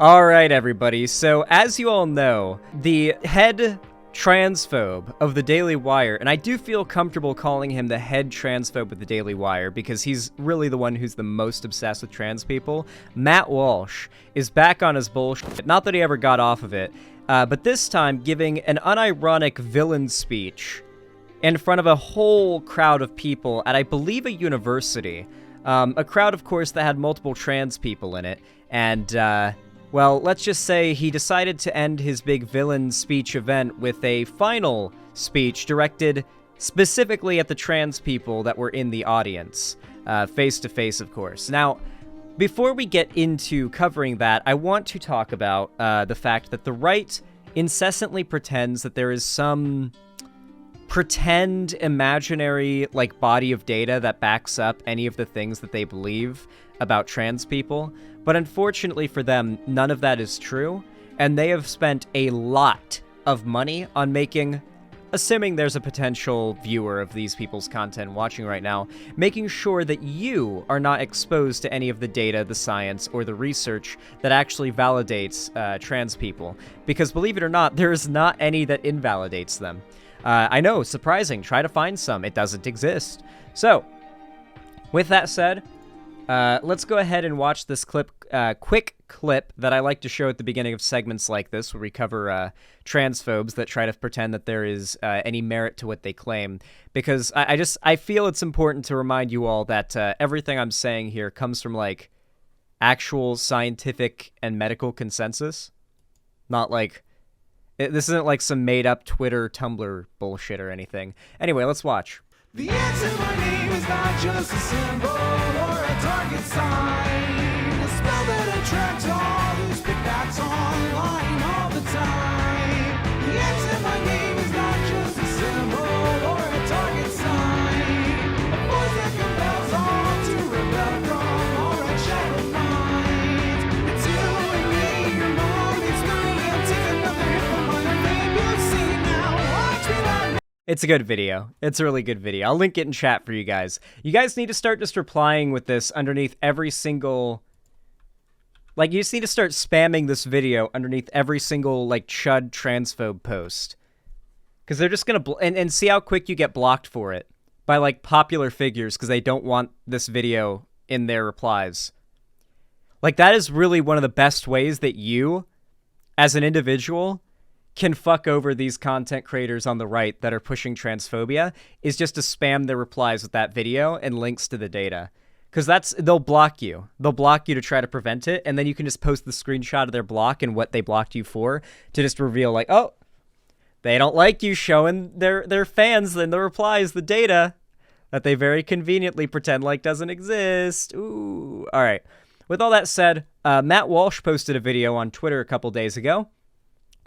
All right, everybody. So, as you all know, the head transphobe of the Daily Wire, and I do feel comfortable calling him the head transphobe of the Daily Wire because he's really the one who's the most obsessed with trans people, Matt Walsh, is back on his bullshit. Not that he ever got off of it, but this time giving an unironic villain speech in front of a whole crowd of people at, I believe, a university. A crowd, of course, that had multiple trans people in it, and, well, let's just say he decided to end his big villain speech event with a final speech directed specifically at the trans people that were in the audience, face-to-face, of course. Now, before we get into covering that, I want to talk about the fact that the right incessantly pretends that there is some pretend imaginary, like, body of data that backs up any of the things that they believe about trans people. But unfortunately for them, none of that is true, and they have spent a lot of money on making, assuming there's a potential viewer of these people's content watching right now, making sure that you are not exposed to any of the data, the science, or the research that actually validates trans people. Because believe it or not, there is not any that invalidates them. I know, surprising, try to find some, it doesn't exist. So, with that said, let's go ahead and watch this quick clip that I like to show at the beginning of segments like this, where we cover transphobes that try to pretend that there is any merit to what they claim. Because I feel it's important to remind you all that everything I'm saying here comes from, like, actual scientific and medical consensus. Not like, this isn't like some made-up Twitter, Tumblr bullshit or anything. Anyway, let's watch. The answer to my name is not just a symbol or a target sign. A spell that attracts all who spit facts online all the time. The answer to my name is not just a symbol or a target sign. A voice that compels all to rebel from all that shadow minds. It's you and me, your mom, it's me. I'm taking another hit from my name. You've seen now. Watch me now. It's a good video. It's a really good video. I'll link it in chat for you guys. You guys need to start just replying with this underneath every single... Like, you just need to start spamming this video underneath every single, like, chud transphobe post. Because they're just going to... And see how quick you get blocked for it. By, like, popular figures, because they don't want this video in their replies. Like, that is really one of the best ways that you, as an individual, can fuck over these content creators on the right that are pushing transphobia, is just to spam their replies with that video and links to the data. Because they'll block you. They'll block you to try to prevent it, and then you can just post the screenshot of their block and what they blocked you for to just reveal, like, oh, they don't like you showing their fans in the replies the data that they very conveniently pretend like doesn't exist. Ooh. All right. With all that said, Matt Walsh posted a video on Twitter a couple days ago,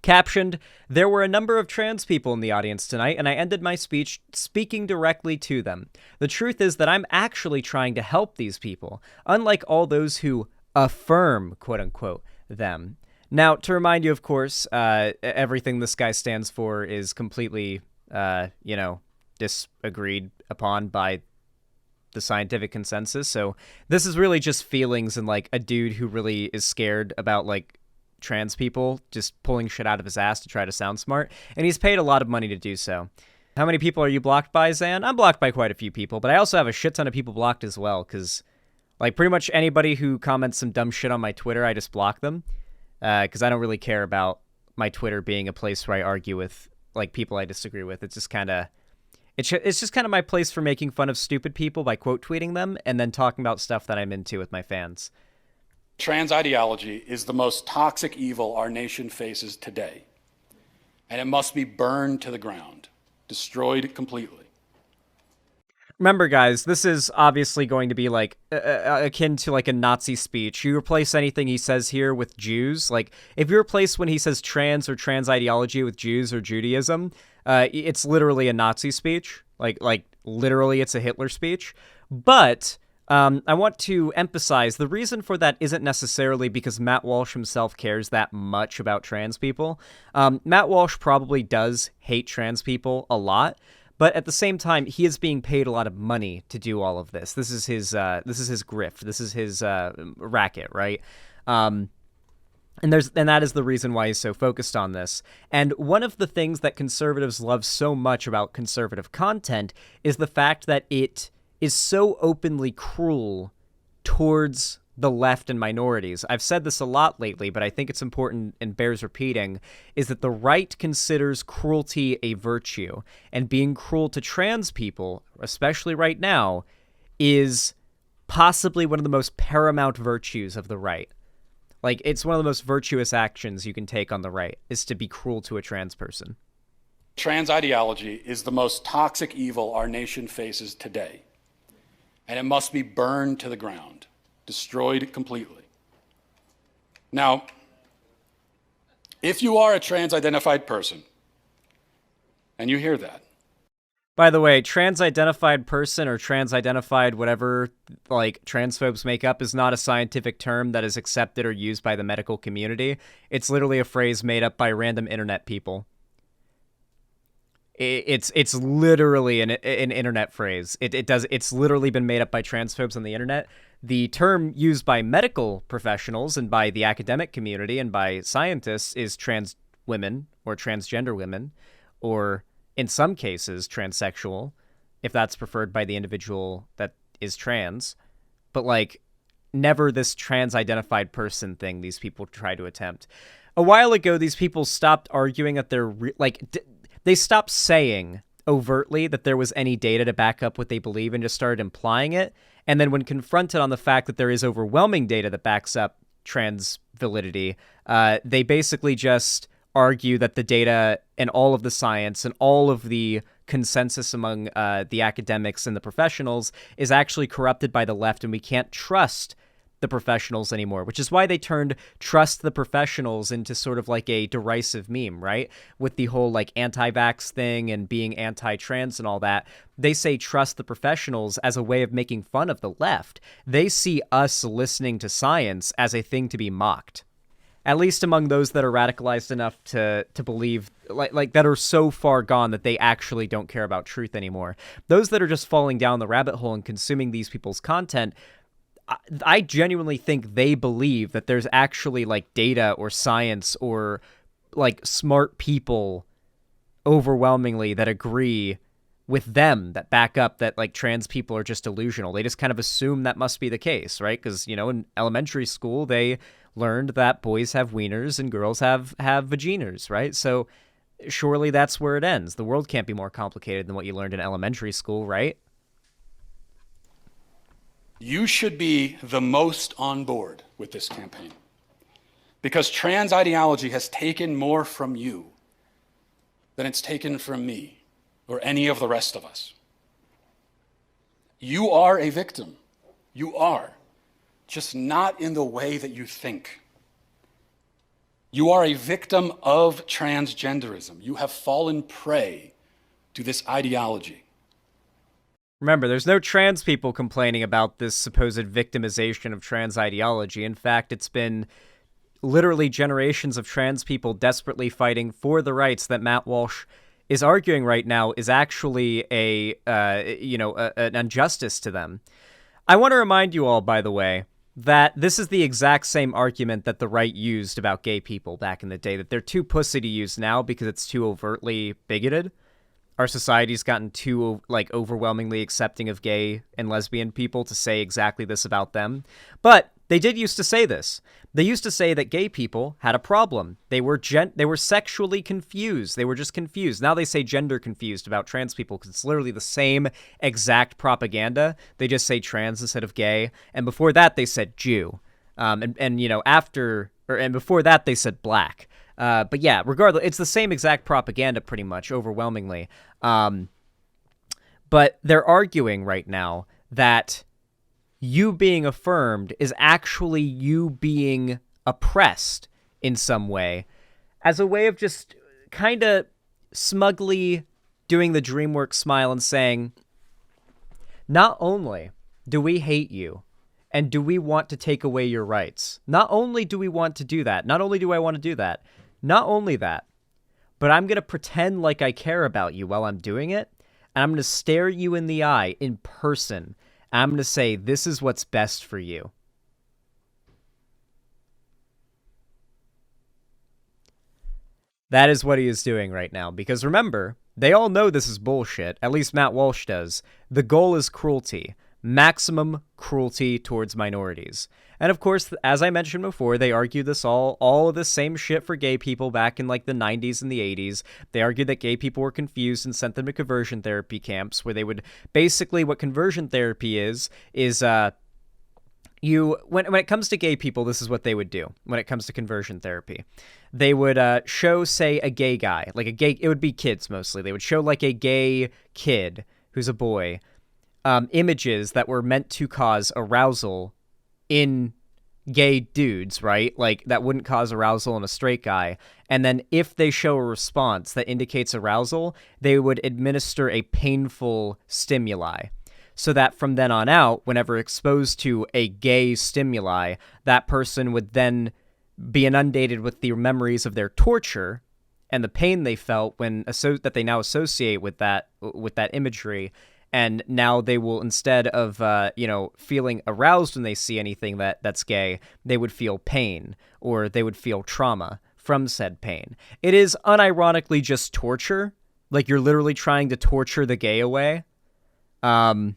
captioned, "There were a number of trans people in the audience tonight, and I ended my speech speaking directly to them. The truth is that I'm actually trying to help these people, unlike all those who affirm, quote-unquote, them." Now, to remind you, of course, everything this guy stands for is completely, disagreed upon by the scientific consensus, so this is really just feelings and, like, a dude who really is scared about, like, trans people just pulling shit out of his ass to try to sound smart, and he's paid a lot of money to do so. How many people are you blocked by, Zan? I'm blocked by quite a few people, but I also have a shit ton of people blocked as well, because, like, pretty much anybody who comments some dumb shit on my Twitter, I just block them, because I don't really care about my Twitter being a place where I argue with, like, people I disagree with. It's just kind of... It's just kind of my place for making fun of stupid people by quote tweeting them, and then talking about stuff that I'm into with my fans. Trans ideology is the most toxic evil our nation faces today, and it must be burned to the ground, destroyed completely. Remember, guys, this is obviously going to be, like, akin to, like, a Nazi speech. You replace anything he says here with Jews. Like, if you replace when he says trans or trans ideology with Jews or Judaism, it's literally a Nazi speech. Like, literally it's a Hitler speech. But... I want to emphasize the reason for that isn't necessarily because Matt Walsh himself cares that much about trans people. Matt Walsh probably does hate trans people a lot, But at the same time, he is being paid a lot of money to do all of this. This is his grift. This is his racket, right? And And that is the reason why he's so focused on this. And one of the things that conservatives love so much about conservative content is the fact that it is so openly cruel towards the left and minorities. I've said this a lot lately, but I think it's important and bears repeating, is that the right considers cruelty a virtue, and being cruel to trans people, especially right now, is possibly one of the most paramount virtues of the right. Like, it's one of the most virtuous actions you can take on the right, is to be cruel to a trans person. Trans ideology is the most toxic evil our nation faces today, and it must be burned to the ground, destroyed completely. Now, if you are a trans-identified person, and you hear that, by the way, trans-identified person or trans-identified whatever, like, transphobes make up is not a scientific term that is accepted or used by the medical community. It's literally a phrase made up by random internet people. It's literally an internet phrase. It's literally been made up by transphobes on the internet. The term used by medical professionals and by the academic community and by scientists is trans women or transgender women, or in some cases, transsexual, if that's preferred by the individual that is trans. But, like, never this trans-identified person thing these people try to attempt. A while ago, these people stopped arguing that they're, they stopped saying overtly that there was any data to back up what they believe and just started implying it. And then when confronted on the fact that there is overwhelming data that backs up trans validity, they basically just argue that the data and all of the science and all of the consensus among the academics and the professionals is actually corrupted by the left, and we can't trust the professionals anymore, which is why they turned trust the professionals into sort of like a derisive meme, right? With the whole like anti-vax thing and being anti-trans and all that. They say trust the professionals as a way of making fun of the left. They see us listening to science as a thing to be mocked. At least among those that are radicalized enough to believe, like that are so far gone that they actually don't care about truth anymore. Those that are just falling down the rabbit hole and consuming these people's content, I genuinely think they believe that there's actually like data or science or like smart people overwhelmingly that agree with them, that back up that like trans people are just delusional. They just kind of assume that must be the case, right? Because, you know, in elementary school, they learned that boys have wieners and girls have vaginas, right? So surely that's where it ends. The world can't be more complicated than what you learned in elementary school, right? you should be the most on board with this campaign, because trans ideology has taken more from you than it's taken from me or any of the rest of us. You are a victim. You are. Just not in the way that you think. You are a victim of transgenderism. You have fallen prey to this ideology. Remember, there's no trans people complaining about this supposed victimization of trans ideology. In fact, it's been literally generations of trans people desperately fighting for the rights that Matt Walsh is arguing right now is actually an injustice to them. I want to remind you all, by the way, that this is the exact same argument that the right used about gay people back in the day, that they're too pussy to use now because it's too overtly bigoted. Our society's gotten too, overwhelmingly accepting of gay and lesbian people to say exactly this about them. But they did used to say this. They used to say that gay people had a problem. They were sexually confused. They were just confused. Now they say gender confused about trans people because it's literally the same exact propaganda. They just say trans instead of gay. And before that, they said Jew. And before that, they said black. But yeah, regardless, it's the same exact propaganda pretty much, overwhelmingly. But they're arguing right now that you being affirmed is actually you being oppressed in some way, as a way of just kind of smugly doing the DreamWorks smile and saying, not only do we hate you, and do we want to take away your rights, not only do we want to do that, not only do I want to do that, not only that, but I'm going to pretend like I care about you while I'm doing it, and I'm going to stare you in the eye in person. I'm going to say, this is what's best for you. That is what he is doing right now. Because remember, they all know this is bullshit. At least Matt Walsh does. The goal is cruelty. Maximum cruelty towards minorities. And of course, as I mentioned before, they argue this all of the same shit for gay people back in like the 90s and the 80s. They argued that gay people were confused and sent them to conversion therapy camps where they would basically, what conversion therapy is when it comes to gay people, this is what they would do when it comes to conversion therapy. They would show, say, a gay guy, like it would be kids mostly. They would show like a gay kid who's a boy, images that were meant to cause arousal in gay dudes, right? Like that wouldn't cause arousal in a straight guy. And then if they show a response that indicates arousal, they would administer a painful stimuli. So that from then on out, whenever exposed to a gay stimuli, that person would then be inundated with the memories of their torture and the pain they felt that they now associate with that imagery. And now they will, instead of feeling aroused when they see anything that's gay, they would feel pain or they would feel trauma from said pain. It is unironically just torture. Like you're literally trying to torture the gay away. And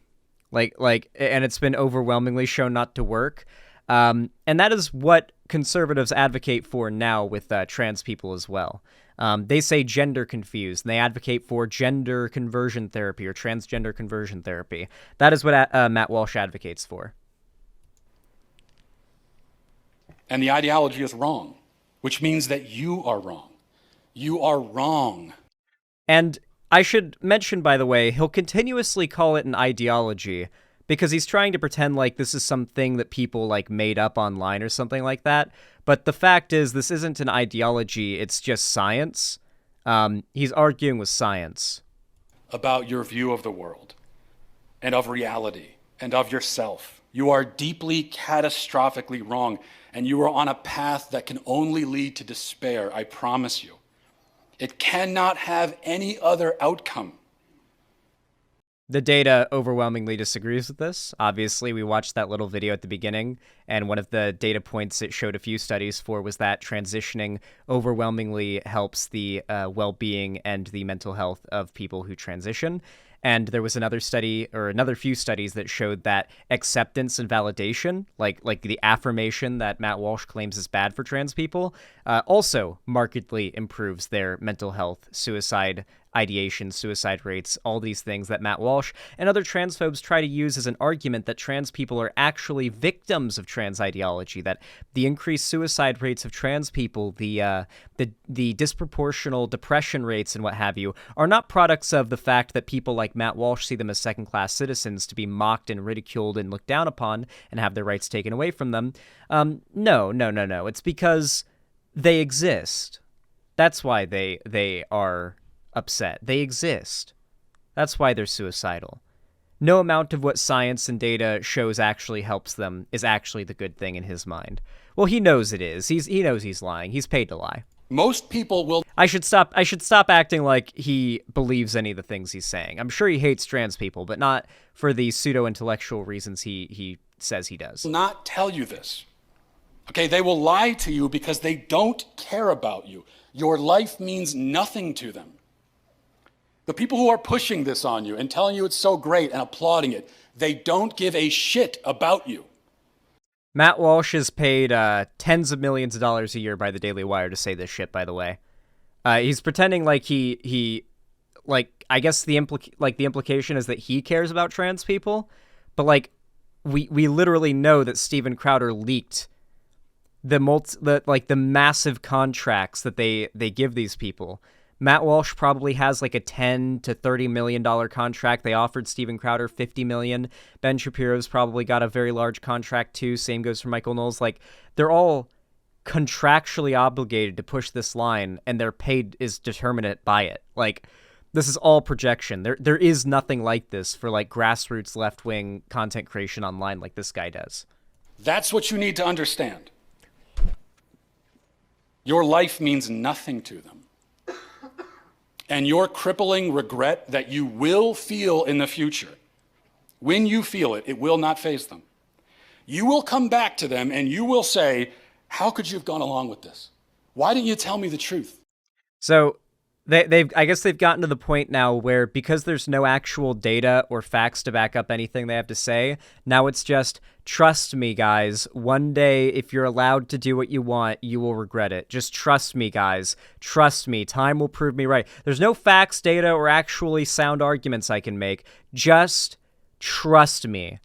it's been overwhelmingly shown not to work. And that is what conservatives advocate for now with trans people as well. They say gender confused, and they advocate for gender conversion therapy or transgender conversion therapy. That is what Matt Walsh advocates for. And the ideology is wrong, which means that you are wrong. You are wrong. And I should mention, by the way, he'll continuously call it an ideology because he's trying to pretend like this is something that people like made up online or something like that. But the fact is, this isn't an ideology. It's just science. He's arguing with science. About your view of the world and of reality and of yourself. You are deeply, catastrophically wrong, and you are on a path that can only lead to despair, I promise you. It cannot have any other outcome. The data overwhelmingly disagrees with this. Obviously, we watched that little video at the beginning, and one of the data points it showed a few studies for was that transitioning overwhelmingly helps the well-being and the mental health of people who transition. And there was another few studies that showed that acceptance and validation, like the affirmation that Matt Walsh claims is bad for trans people, also markedly improves their mental health, suicide ideation, suicide rates, all these things that Matt Walsh and other transphobes try to use as an argument that trans people are actually victims of trans ideology, that the increased suicide rates of trans people, the disproportional depression rates and what have you, are not products of the fact that people like Matt Walsh see them as second-class citizens to be mocked and ridiculed and looked down upon and have their rights taken away from them. No. It's because they exist. That's why they are upset. They exist. That's why they're suicidal. No amount of what science and data shows actually helps them is actually the good thing in his mind. Well, he knows it is. He knows he's lying. He's paid to lie. Most people will... I should stop acting like he believes any of the things he's saying. I'm sure he hates trans people, but not for the pseudo-intellectual reasons he says he does. Not tell you this. Okay, they will lie to you because they don't care about you. Your life means nothing to them. The people who are pushing this on you and telling you it's so great and applauding it, they don't give a shit about you. Matt Walsh is paid tens of millions of dollars a year by the Daily Wire to say this shit, by the way. He's pretending like he I guess the implication is that he cares about trans people, but like we literally know that Steven Crowder leaked the massive contracts that they give these people. Matt Walsh probably has like a $10 to $30 million contract. They offered Steven Crowder $50 million. Ben Shapiro's probably got a very large contract too. Same goes for Michael Knowles. Like, they're all contractually obligated to push this line, and their pay is determinate by it. Like, this is all projection. There is nothing like this for like grassroots left-wing content creation online like this guy does. That's what you need to understand. Your life means nothing to them. And your crippling regret that you will feel in the future, when you feel it, it will not faze them. You will come back to them and you will say, how could you have gone along with this? Why didn't you tell me the truth? So I guess they've gotten to the point now where, because there's no actual data or facts to back up anything they have to say, now it's just, trust me, guys. One day, if you're allowed to do what you want, you will regret it. Just trust me, guys. Trust me. Time will prove me right. There's no facts, data, or actually sound arguments I can make. Just trust me.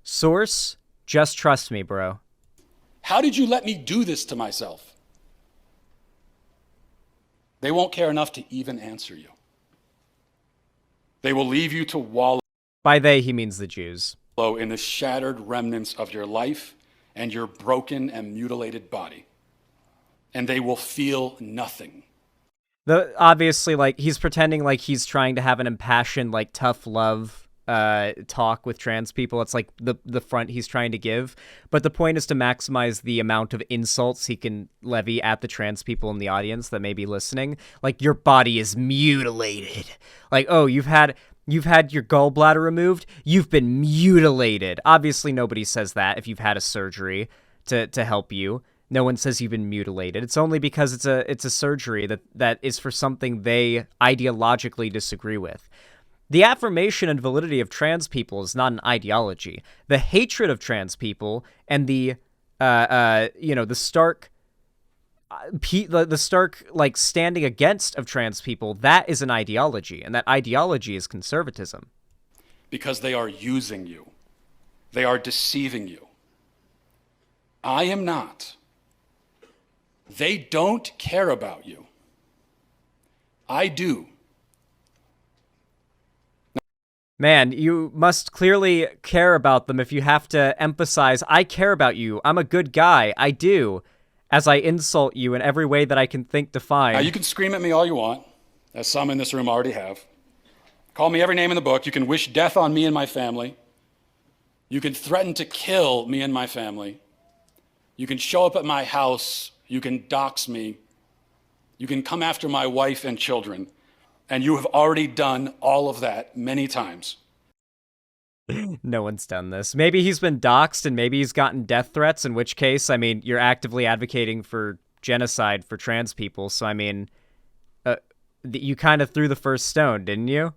Source, just trust me, bro. How did you let me do this to myself? They won't care enough to even answer you. They will leave you to wallow. By they, he means the Jews. In the shattered remnants of your life and your broken and mutilated body. And they will feel nothing. Obviously, like, he's pretending like he's trying to have an impassioned, like, tough love talk with trans people. It's like the front he's trying to give, but the point is to maximize the amount of insults he can levy at the trans people in the audience that may be listening. Like, your body is mutilated. Like, oh, you've had your gallbladder removed, you've been mutilated. Obviously nobody says that if you've had a surgery to help you. No one says you've been mutilated. It's only because it's a surgery that is for something they ideologically disagree with. The affirmation and validity of trans people is not an ideology. The hatred of trans people and the stark like standing against of trans people, that is an ideology, and that ideology is conservatism. Because they are using you. They are deceiving you. I am not. They don't care about you. I do. Man, you must clearly care about them if you have to emphasize, I care about you, I'm a good guy, I do, as I insult you in every way that I can think to find. Now, you can scream at me all you want, as some in this room already have. Call me every name in the book. You can wish death on me and my family. You can threaten to kill me and my family. You can show up at my house. You can dox me. You can come after my wife and children. And you have already done all of that many times. No one's done this. Maybe he's been doxxed and maybe he's gotten death threats, in which case, I mean, you're actively advocating for genocide for trans people. So, I mean, you kind of threw the first stone, didn't you?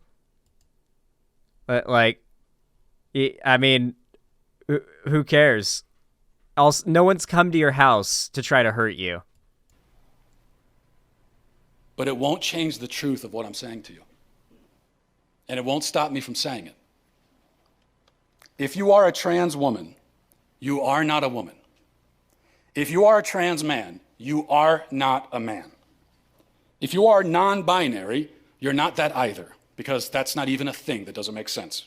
Like, I mean, who cares? Also, no one's come to your house to try to hurt you. But it won't change the truth of what I'm saying to you. And it won't stop me from saying it. If you are a trans woman, you are not a woman. If you are a trans man, you are not a man. If you are non-binary, you're not that either, because that's not even a thing. That doesn't make sense.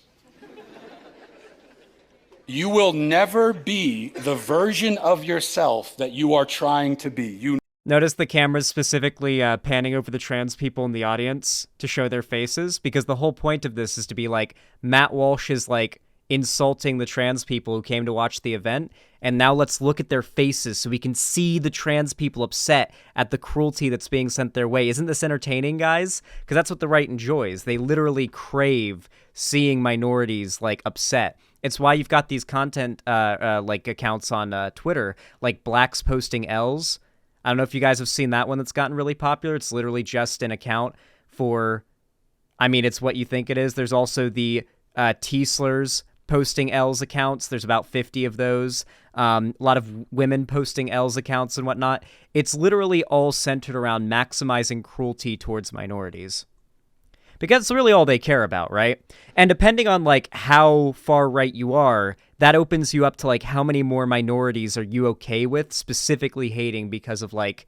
You will never be the version of yourself that you are trying to be. Notice the camera's specifically panning over the trans people in the audience to show their faces, because the whole point of this is to be like, Matt Walsh is like insulting the trans people who came to watch the event, and now let's look at their faces so we can see the trans people upset at the cruelty that's being sent their way. Isn't this entertaining, guys? Because that's what the right enjoys. They literally crave seeing minorities like upset. It's why you've got these content like accounts on Twitter, like Blacks Posting L's. I don't know if you guys have seen that one that's gotten really popular. It's literally just an account for, I mean, it's what you think it is. There's also the T-slurs posting L's accounts. There's about 50 of those. A lot of women posting L's accounts and whatnot. It's literally all centered around maximizing cruelty towards minorities. Because it's really all they care about, right? And depending on, like, how far right you are, that opens you up to, like, how many more minorities are you okay with specifically hating because of, like,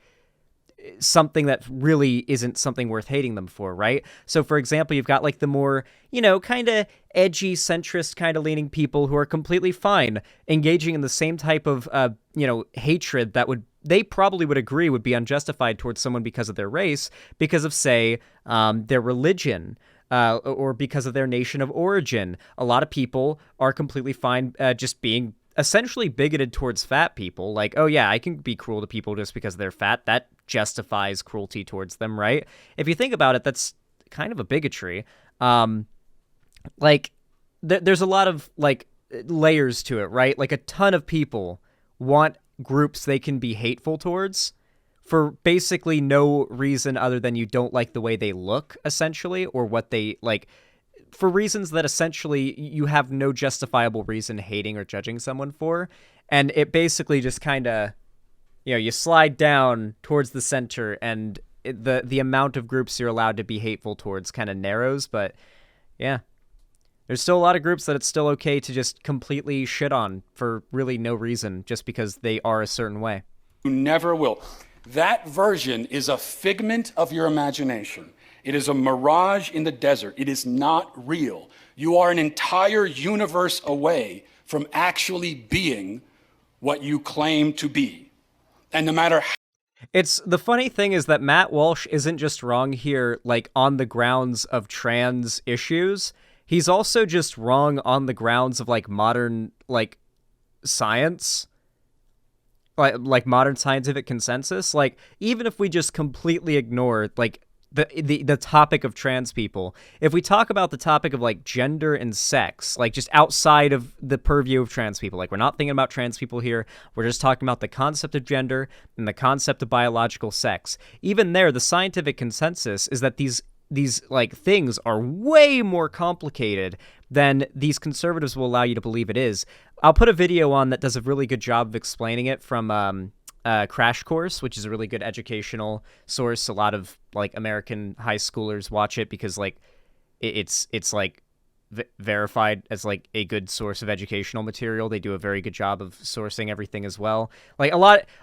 something that really isn't something worth hating them for, right? So, for example, you've got, like, the more, you know, kind of edgy, centrist kind of leaning people who are completely fine engaging in the same type of, you know, hatred that they probably would agree would be unjustified towards someone because of their race, because of, say, their religion, or because of their nation of origin. A lot of people are completely fine just being essentially bigoted towards fat people. Like, oh yeah, I can be cruel to people just because they're fat. That justifies cruelty towards them, right? If you think about it, that's kind of a bigotry. Like, there's a lot of, like, layers to it, right? Like, a ton of people want groups they can be hateful towards for basically no reason other than you don't like the way they look, essentially, or what they like, for reasons that essentially you have no justifiable reason hating or judging someone for. And it basically just kind of, you slide down towards the center, and the amount of groups you're allowed to be hateful towards kind of narrows. But yeah, there's still a lot of groups that it's still okay to just completely shit on for really no reason, just because they are a certain way. You never will. That version is a figment of your imagination. It is a mirage in the desert. It is not real. You are an entire universe away from actually being what you claim to be. And no matter how It's the funny thing is that Matt Walsh isn't just wrong here, like on the grounds of trans issues. He's also just wrong on the grounds of like modern like science, like modern scientific consensus. Like even if we just completely ignore like the topic of trans people, if we talk about the topic of like gender and sex, like just outside of the purview of trans people, like we're not thinking about trans people here, we're just talking about the concept of gender and the concept of biological sex. Even there, the scientific consensus is that these like things are way more complicated than these conservatives will allow you to believe it is. I'll put a video on that does a really good job of explaining it from Crash Course, which is a really good educational source. A lot of like American high schoolers watch it because like it's like verified as like a good source of educational material. They do a very good job of sourcing everything as well. Like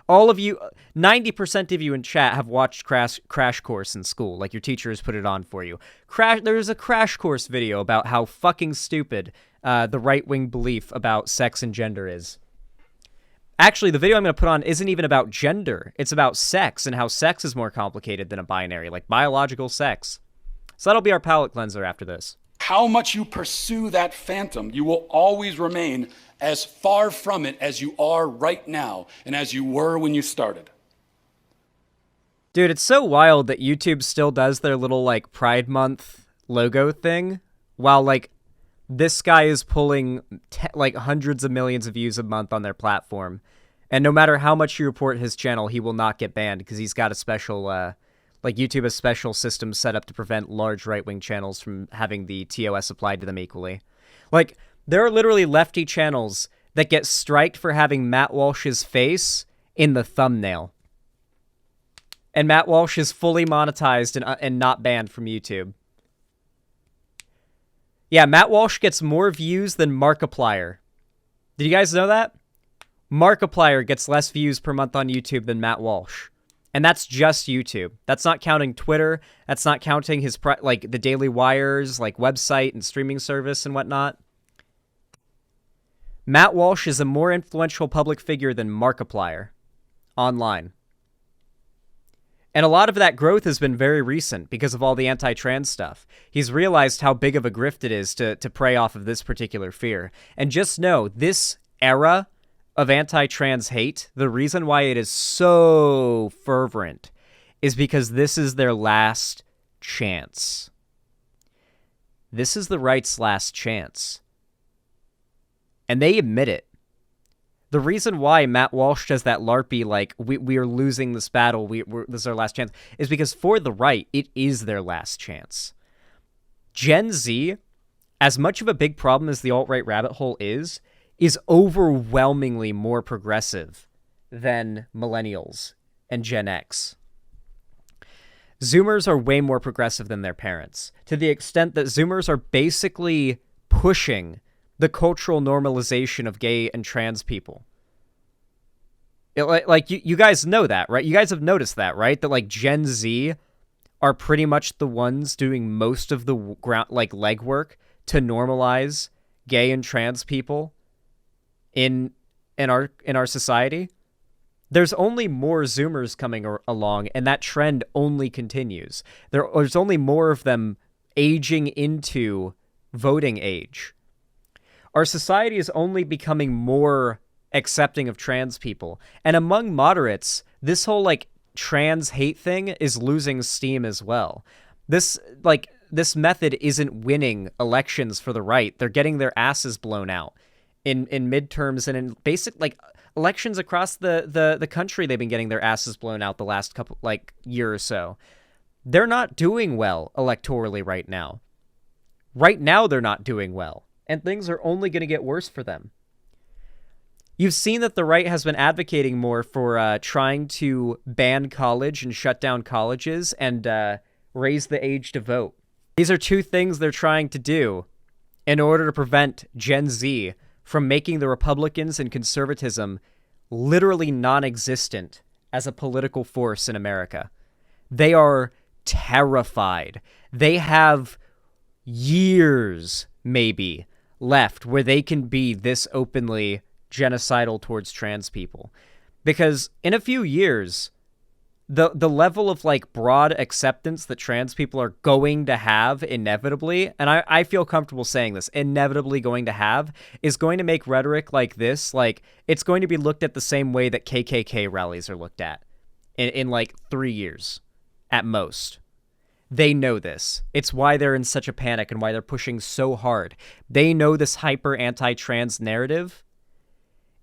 all of you, 90% of you in chat have watched Crash Course in school. Like your teacher has put it on for you. There's a Crash Course video about how fucking stupid the right-wing belief about sex and gender is. Actually, the video I'm going to put on isn't even about gender. It's about sex and how sex is more complicated than a binary, like biological sex. So that'll be our palate cleanser after this. how much you pursue that phantom, you will always remain as far from it as you are right now and as you were when you started. Dude, it's so wild that YouTube still does their little, like, Pride Month logo thing, while, like, this guy is pulling, like, hundreds of millions of views a month on their platform. And no matter how much you report his channel, he will not get banned, because he's got a special, like, YouTube has special systems set up to prevent large right-wing channels from having the TOS applied to them equally. Like, there are literally lefty channels that get striked for having Matt Walsh's face in the thumbnail. And Matt Walsh is fully monetized and not banned from YouTube. Yeah, Matt Walsh gets more views than Markiplier. Did you guys know that? Markiplier gets less views per month on YouTube than Matt Walsh. And that's just YouTube. That's not counting Twitter. That's not counting his, like, the Daily Wire's, like, website and streaming service and whatnot. Matt Walsh is a more influential public figure than Markiplier online. And a lot of that growth has been very recent because of all the anti-trans stuff. He's realized how big of a grift it is to prey off of this particular fear. And just know, this era of anti-trans hate, the reason why it is so fervent is because this is their last chance. This is the right's last chance. And they admit it. The reason why Matt Walsh does that LARPy, like, we are losing this battle, this is our last chance, is because for the right, it is their last chance. Gen Z, as much of a big problem as the alt-right rabbit hole is overwhelmingly more progressive than millennials and Gen X. Zoomers are way more progressive than their parents, to the extent that Zoomers are basically pushing the cultural normalization of gay and trans people. You guys know that, right? You guys have noticed that, right? That, like, Gen Z are pretty much the ones doing most of the legwork to normalize gay and trans people in our society. There's only more Zoomers coming along, and that trend only continues. There's only more of them aging into voting age. Our society is only becoming more accepting of trans people. And among moderates, this whole, like, trans hate thing is losing steam as well. This method isn't winning elections for the right. They're getting their asses blown out in midterms and in basic like elections across the country. They've been getting their asses blown out the last couple like year or so. They're not doing well electorally right now. Right now they're not doing well, and things are only going to get worse for them. You've seen that the right has been advocating more for trying to ban college and shut down colleges and raise the age to vote. These are two things they're trying to do in order to prevent Gen Z from making the Republicans and conservatism literally non-existent as a political force in America. They are terrified. They have years, maybe, left where they can be this openly genocidal towards trans people. Because in a few years, the level of like broad acceptance that trans people are going to have inevitably, and I feel comfortable saying this, inevitably going to have, is going to make rhetoric like this, like it's going to be looked at the same way that KKK rallies are looked at in like 3 years at most. They know this. It's why they're in such a panic and why they're pushing so hard. They know this hyper anti-trans narrative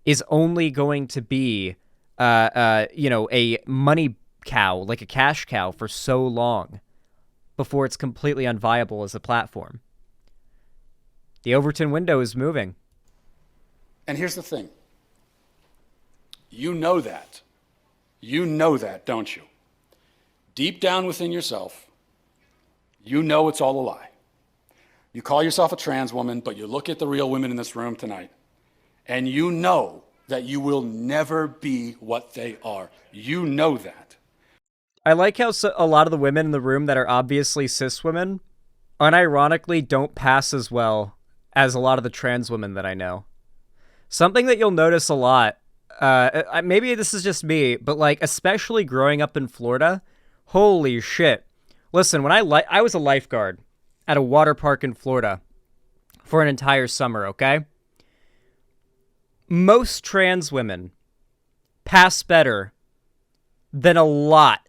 is only going to be, a money cow, like a cash cow for so long before it's completely unviable as a platform. The Overton window is moving. And here's the thing. You know that. You know that, don't you? Deep down within yourself, you know it's all a lie. You call yourself a trans woman, but you look at the real women in this room tonight, and you know that you will never be what they are. You know that. I like how a lot of the women in the room that are obviously cis women unironically don't pass as well as a lot of the trans women that I know. Something that you'll notice a lot, maybe this is just me, but like especially growing up in Florida, holy shit. Listen, when I was a lifeguard at a water park in Florida for an entire summer, okay? Most trans women pass better than a lot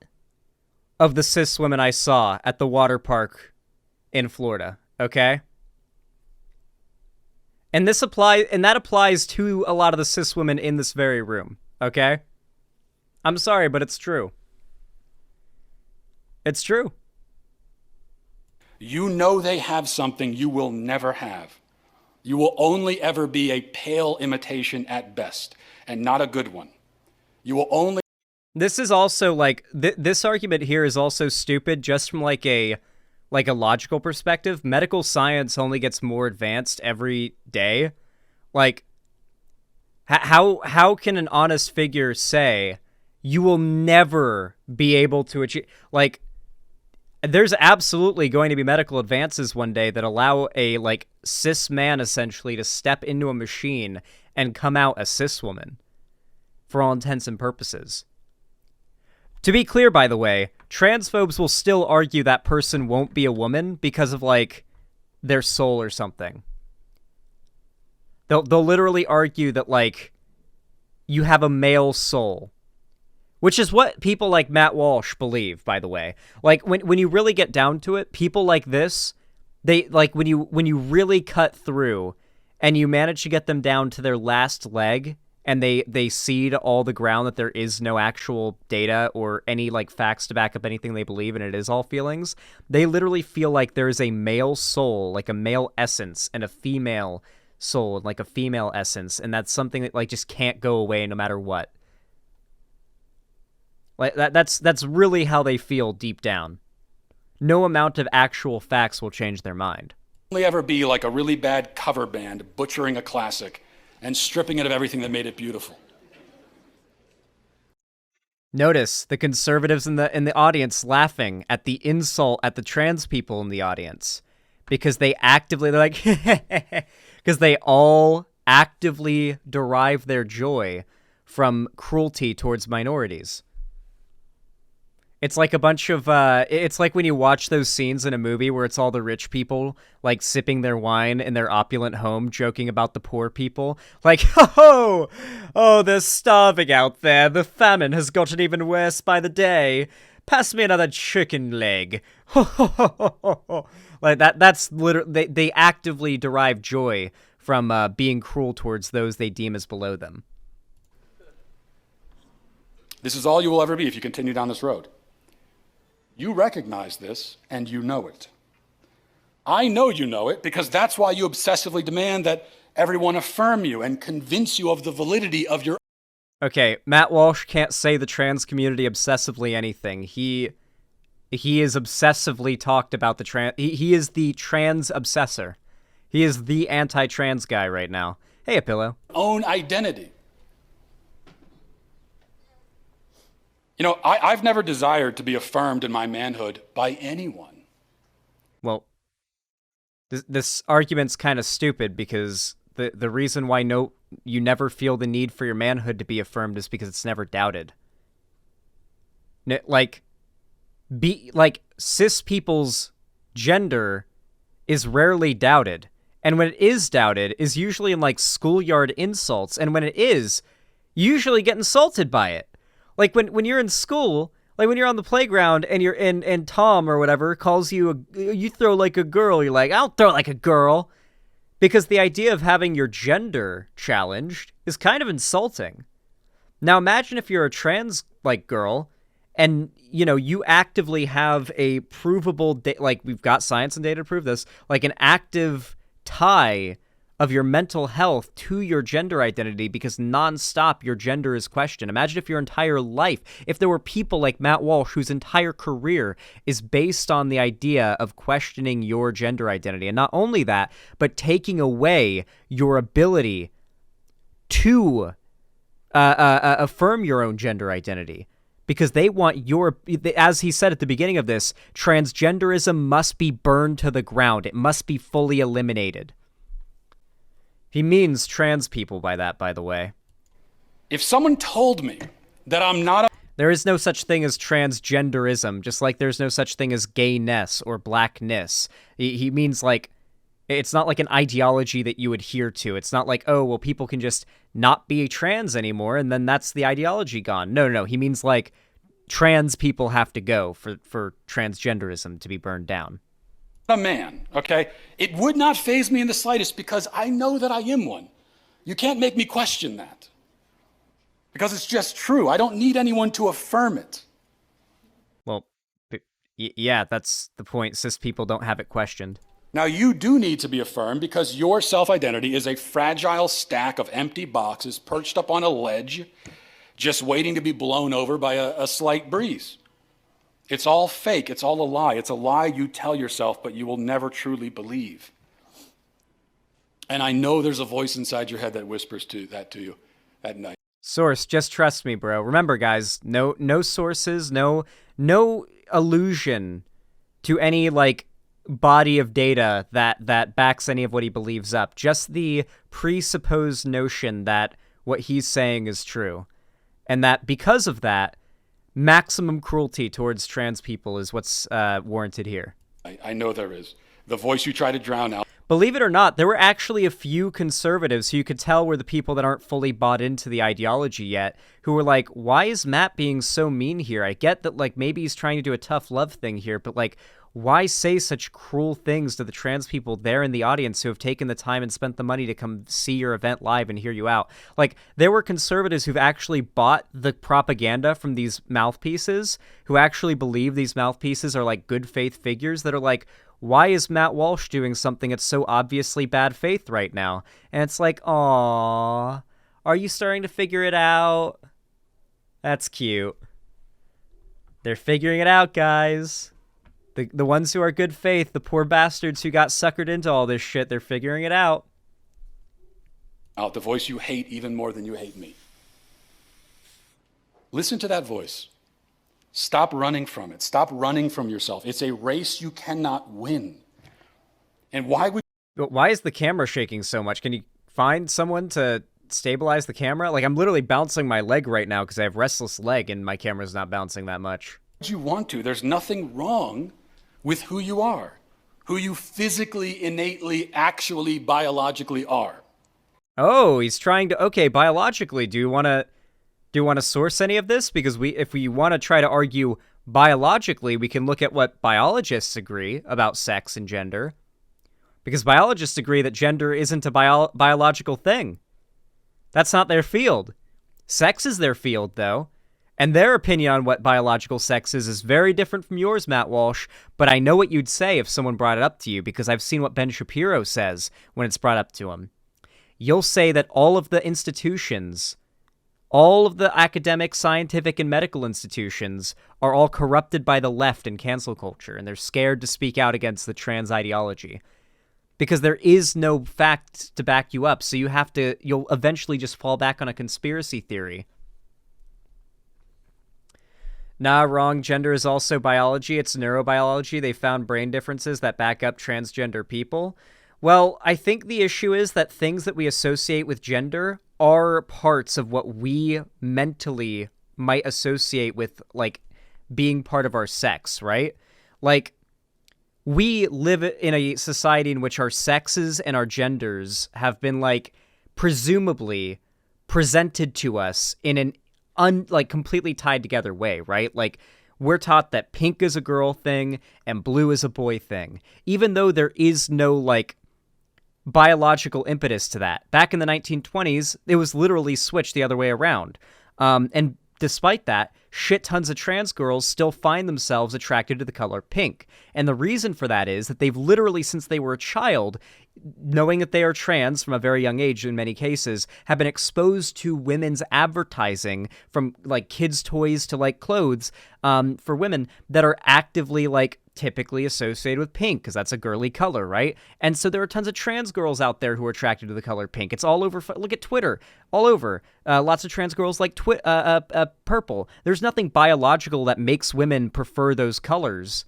of the cis women I saw at the water park in Florida, okay? And that applies to a lot of the cis women in this very room, okay? I'm sorry, but it's true. It's true. You know they have something you will never have. You will only ever be a pale imitation at best, and not a good one. You will only... This is also, like, this argument here is also stupid just from, like a logical perspective. Medical science only gets more advanced every day. Like, how can an honest figure say you will never be able to achieve... Like, there's absolutely going to be medical advances one day that allow a, like, cis man, essentially, to step into a machine and come out a cis woman, for all intents and purposes. To be clear, by the way, transphobes will still argue that person won't be a woman because of, like, their soul or something. They'll literally argue that, like, you have a male soul. Which is what people like Matt Walsh believe, by the way. Like, when you really get down to it, people like this, they, like, when you really cut through and you manage to get them down to their last leg and they cede all the ground that there is no actual data or any, like, facts to back up anything they believe and it is all feelings, they literally feel like there is a male soul, like a male essence, and a female soul, like a female essence, and that's something that, like, just can't go away no matter what. Like that's really how they feel deep down. No amount of actual facts will change their mind. Only ever be like a really bad cover band butchering a classic and stripping it of everything that made it beautiful. Notice the conservatives in the audience laughing at the insult at the trans people in the audience because they're like because they all actively derive their joy from cruelty towards minorities. It's like a bunch of, it's like when you watch those scenes in a movie where it's all the rich people, like, sipping their wine in their opulent home, joking about the poor people. Like, oh, they're starving out there. The famine has gotten even worse by the day. pass me another chicken leg. Like that's literally, they actively derive joy from being cruel towards those they deem as below them. This is all you will ever be if you continue down this road. You recognize this, and you know it. I know you know it because that's why you obsessively demand that everyone affirm you and convince you of the validity of your... Okay, Matt Walsh can't say the trans community obsessively anything. He is obsessively talked about the trans... He is the trans obsessor. He is the anti-trans guy right now. Hey, a pillow. Own identity. You know, I've never desired to be affirmed in my manhood by anyone. Well, this argument's kind of stupid because the reason why you never feel the need for your manhood to be affirmed is because it's never doubted. Like cis people's gender is rarely doubted. And when it is doubted, is usually in like schoolyard insults. And when it is, you usually get insulted by it. Like when you're in school, like when you're on the playground and you're and Tom or whatever calls you you throw like a girl, you're like, I don't throw like a girl. Because the idea of having your gender challenged is kind of insulting. Now imagine if you're a trans like girl and you actively have a provable like we've got science and data to prove this, like an active tie of your mental health to your gender identity because nonstop your gender is questioned. Imagine if your entire life, if there were people like Matt Walsh whose entire career is based on the idea of questioning your gender identity. And not only that, but taking away your ability to affirm your own gender identity. Because they want as he said at the beginning of this, transgenderism must be burned to the ground. It must be fully eliminated. He means trans people by that, by the way. If someone told me that I'm not a... There is no such thing as transgenderism, just like there's no such thing as gayness or blackness. He means like, it's not like an ideology that you adhere to. It's not like, oh, well, people can just not be trans anymore, and then that's the ideology gone. No. He means like trans people have to go for transgenderism to be burned down. A man, okay? It would not faze me in the slightest because I know that I am one. You can't make me question that. Because it's just true. I don't need anyone to affirm it. Well, yeah, that's the point. Cis people don't have it questioned. Now, you do need to be affirmed because your self-identity is a fragile stack of empty boxes perched up on a ledge, just waiting to be blown over by a slight breeze. It's all fake. It's all a lie. It's a lie you tell yourself, but you will never truly believe. And I know there's a voice inside your head that whispers that to you at night. Source, just trust me, bro. Remember, guys, no sources, no allusion to any like body of data that backs any of what he believes up. Just the presupposed notion that what he's saying is true, and that because of that, maximum cruelty towards trans people is what's warranted here. I know there is. The voice you try to drown out. Believe it or not, there were actually a few conservatives who you could tell were the people that aren't fully bought into the ideology yet, who were like, why is Matt being so mean here? I get that, like, maybe he's trying to do a tough love thing here, but, like, why say such cruel things to the trans people there in the audience who have taken the time and spent the money to come see your event live and hear you out? Like, there were conservatives who've actually bought the propaganda from these mouthpieces, who actually believe these mouthpieces are, like, good faith figures that are like, why is Matt Walsh doing something that's so obviously bad faith right now? And it's like, aww, are you starting to figure it out? That's cute. They're figuring it out, guys. The ones who are good faith, the poor bastards who got suckered into all this shit, they're figuring it out. The voice you hate even more than you hate me. Listen to that voice. Stop running from it. Stop running from yourself. It's a race you cannot win. And why is the camera shaking so much? Can you find someone to stabilize the camera? Like, I'm literally bouncing my leg right now because I have restless leg and my camera's not bouncing that much. You want to. There's nothing wrong with who you are, who you physically, innately, actually, biologically are. Oh, he's trying to, okay, biologically, do you want to source any of this? Because if we want to try to argue biologically, we can look at what biologists agree about sex and gender, because biologists agree that gender isn't a biological thing. That's not their field. Sex is their field, though, and their opinion on what biological sex is very different from yours, Matt Walsh, but I know what you'd say if someone brought it up to you, because I've seen what Ben Shapiro says when it's brought up to him. You'll say that all of the institutions, all of the academic, scientific, and medical institutions are all corrupted by the left and cancel culture, and they're scared to speak out against the trans ideology. Because there is no fact to back you up, so you'll eventually just fall back on a conspiracy theory. Nah, wrong. Gender is also biology. It's neurobiology. They found brain differences that back up transgender people. Well, I think the issue is that things that we associate with gender are parts of what we mentally might associate with, like, being part of our sex, right? Like, we live in a society in which our sexes and our genders have been, like, presumably presented to us in an completely tied together way, right? Like, we're taught that pink is a girl thing and blue is a boy thing, even though there is no, like, biological impetus to that. Back in the 1920s, it was literally switched the other way around. And despite that, shit tons of trans girls still find themselves attracted to the color pink. And the reason for that is that they've literally, since they were a child, knowing that they are trans from a very young age in many cases, have been exposed to women's advertising, from like kids' toys to like clothes, for women that are actively like typically associated with pink, because that's a girly color, right? And so there are tons of trans girls out there who are attracted to the color pink. It's all over. Look at Twitter, all over. Lots of trans girls like purple. There's nothing biological that makes women prefer those colors.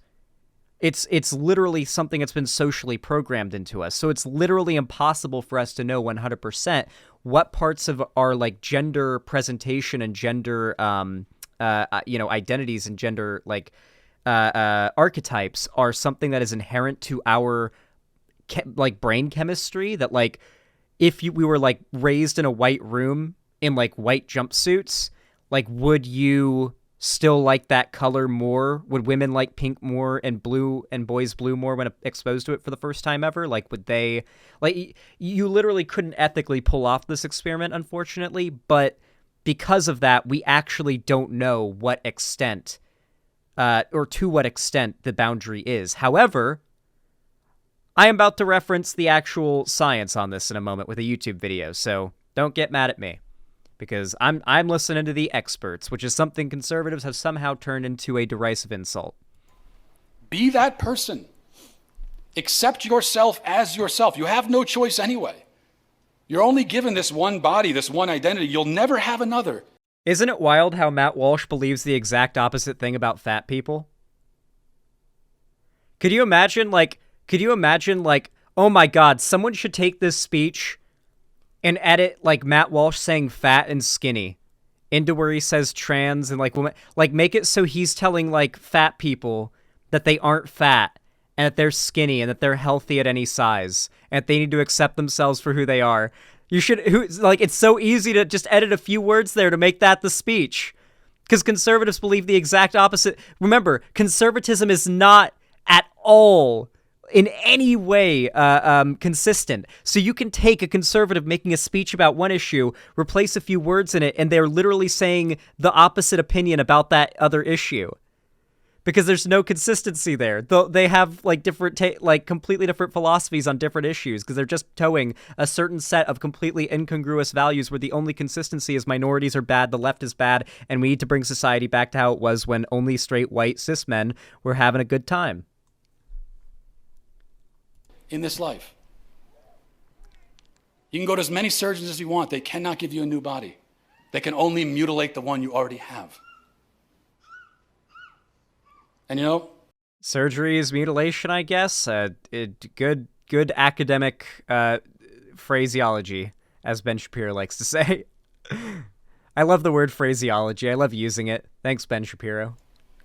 It's literally something that's been socially programmed into us. So it's literally impossible for us to know 100% what parts of our like gender presentation and gender identities and gender like archetypes are something that is inherent to our brain chemistry, that like if we were like raised in a white room in like white jumpsuits, like would you still like that color more? Would women like pink more and blue and boys blue more when exposed to it for the first time ever? Like would they, like, you literally couldn't ethically pull off this experiment, unfortunately, but because of that, we actually don't know what extent or to what extent the boundary is. However, I am about to reference the actual science on this in a moment with a YouTube video, so don't get mad at me, because I'm listening to the experts, which is something conservatives have somehow turned into a derisive insult. Be that person. Accept yourself as yourself. You have no choice anyway. You're only given this one body, this one identity. You'll never have another. Isn't it wild how Matt Walsh believes the exact opposite thing about fat people? Could you imagine, like, oh my God, someone should take this speech and edit, like, Matt Walsh saying fat and skinny into where he says trans and, like, woman, like, make it so he's telling, like, fat people that they aren't fat and that they're skinny and that they're healthy at any size and that they need to accept themselves for who they are. You should, it's so easy to just edit a few words there to make that the speech. Because conservatives believe the exact opposite. Remember, conservatism is not at all in any way consistent. So you can take a conservative making a speech about one issue, replace a few words in it, and they're literally saying the opposite opinion about that other issue. Because there's no consistency there. They have like completely different philosophies on different issues, because they're just towing a certain set of completely incongruous values where the only consistency is minorities are bad, the left is bad, and we need to bring society back to how it was when only straight white cis men were having a good time. In this life. You can go to as many surgeons as you want. They cannot give you a new body. They can only mutilate the one you already have. And you know, surgery is mutilation, I guess. Good academic phraseology, as Ben Shapiro likes to say. I love the word phraseology. I love using it. Thanks, Ben Shapiro.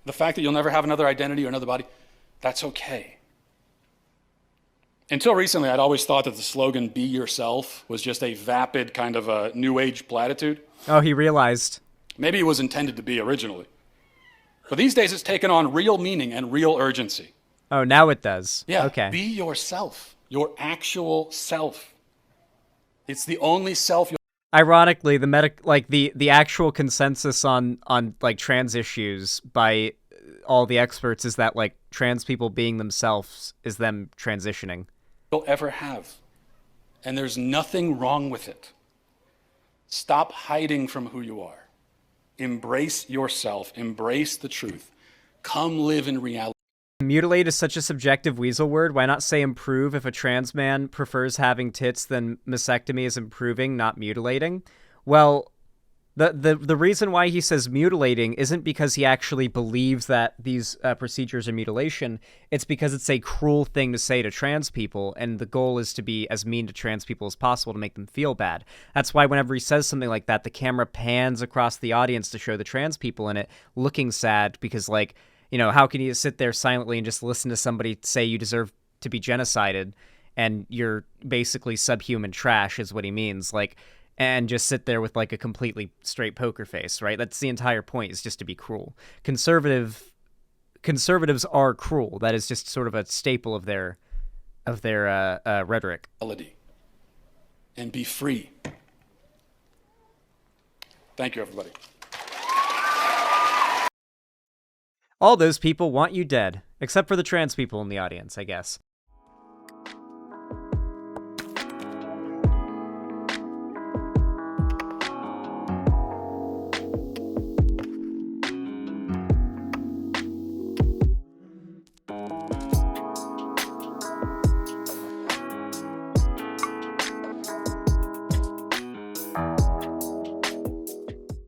The fact that you'll never have another identity or another body, that's okay. Until recently, I'd always thought that the slogan, be yourself, was just a vapid kind of a new age platitude. Oh, he realized. Maybe it was intended to be originally. But these days it's taken on real meaning and real urgency. Oh, now it does. Yeah, Okay. be yourself, your actual self. It's the only self you'll Ironically, the actual consensus on like trans issues by all the experts is that like trans people being themselves is them transitioning. ever have. And there's nothing wrong with it. Stop hiding from who you are. Embrace yourself. Embrace the truth. Come live in reality. Mutilate is such a subjective weasel word. Why not say improve if a trans man prefers having tits, then mastectomy is improving, not mutilating? Well, the reason why he says mutilating isn't because he actually believes that these procedures are mutilation. It's because it's a cruel thing to say to trans people, and the goal is to be as mean to trans people as possible to make them feel bad. That's why whenever he says something like that, the camera pans across the audience to show the trans people in it looking sad because, like, you know, how can you sit there silently and just listen to somebody say you deserve to be genocided and you're basically subhuman trash is what he means. Like, and just sit there with like a completely straight poker face, right? That's the entire point, is just to be cruel. Conservatives are cruel. That is just sort of a staple of their rhetoric. And be free. Thank you, everybody. All those people want you dead, except for the trans people in the audience, I guess.